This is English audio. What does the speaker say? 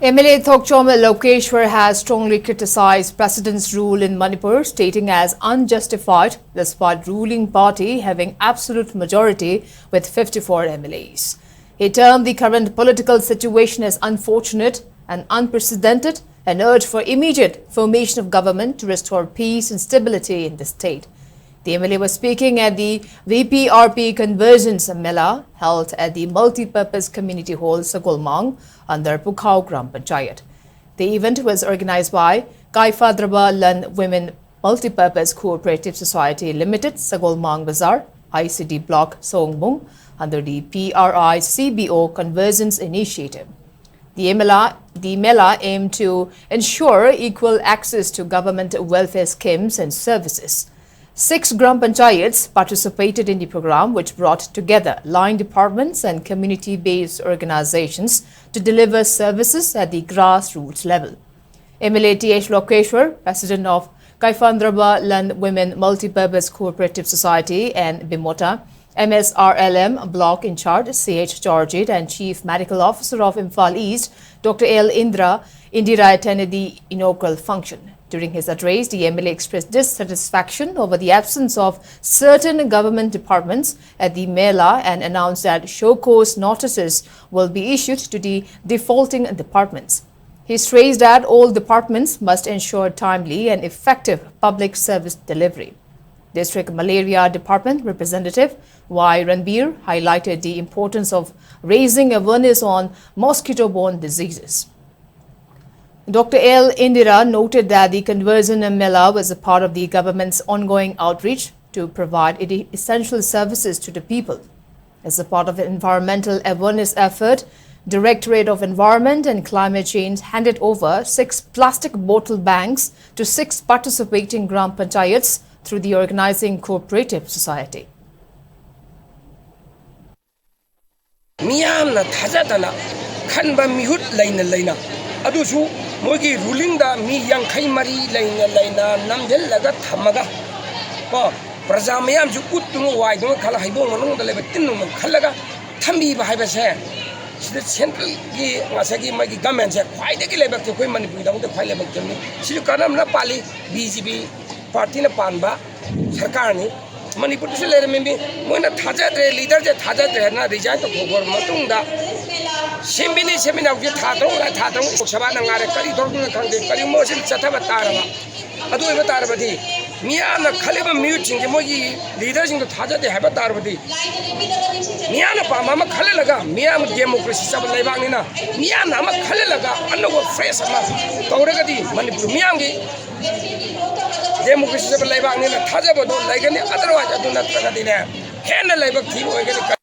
MLA Thokchom Lokeshwar has strongly criticized President's rule in Manipur, stating as unjustified, despite ruling party having absolute majority with 54 MLAs. He termed the current political situation as unfortunate and unprecedented and urged for immediate formation of government to restore peace and stability in the state. The MLA was speaking at the VPRP Convergence Mela held at the Multi-Purpose Community Hall, Sagolmang, under Pukhao Gram Panchayat. The event was organized by Kaifadraba Lan Women Multi-Purpose Cooperative Society Limited, Sagolmang Bazaar, ICD Block, Songbung, under the PRI-CBO Convergence Initiative. The Mela aimed to ensure equal access to government welfare schemes and services. 6 Gram Panchayats participated in the program, which brought together line departments and community-based organizations to deliver services at the grassroots level. MLA T.H. Lokeshwar, president of Kaifandraba Lan Women Multi-Purpose Cooperative Society and Bimota, MSRLM block in charge C.H. Georgette and Chief Medical Officer of Imphal East, Dr. L. Indira attended the inaugural function. During his address, the MLA expressed dissatisfaction over the absence of certain government departments at the Mela and announced that show cause notices will be issued to the defaulting departments. He stressed that all departments must ensure timely and effective public service delivery. District Malaria Department Representative Y. Ranbir highlighted the importance of raising awareness on mosquito-borne diseases. Dr. L. Indira noted that the Conversion Mela was a part of the government's ongoing outreach to provide essential services to the people. As a part of the environmental awareness effort, Directorate of Environment and Climate Change handed over 6 plastic bottle banks to 6 participating Gram Panchayats through the organizing cooperative society. Miyamna thajadana khanba mihut laina adusu mogi ruling da mi yang khai mari laina namdel laga thamaga ko praja mayam ju uttung wai dung khala haibong manung da leba tinnu khalaga thambi ba haiba se sida central gi ngasagi magi government se khwai de gi leba ke koi manipur da khwai leba ke ni silu kanam na pali BJP party na panba sarkar ni Manipur se lere membi moina thajadre leader je thajadre na resign to khobor matung da Simbini semina uji thatong sabana ngare kari dorung khangde kari mosin chathaba taraba adu eba tarabadi miya na khaleba meeting je mogi leader sing to thaja de haba tarabadi miya na pa mama khale laga miya democracy sab leibang ni na miya na ma khale laga anno fresh ma tawraga di Manipur miya ngi democracy sab leibang ni na thaja bodo laigani otherwise adu na traga di na hen leibak thi hoigani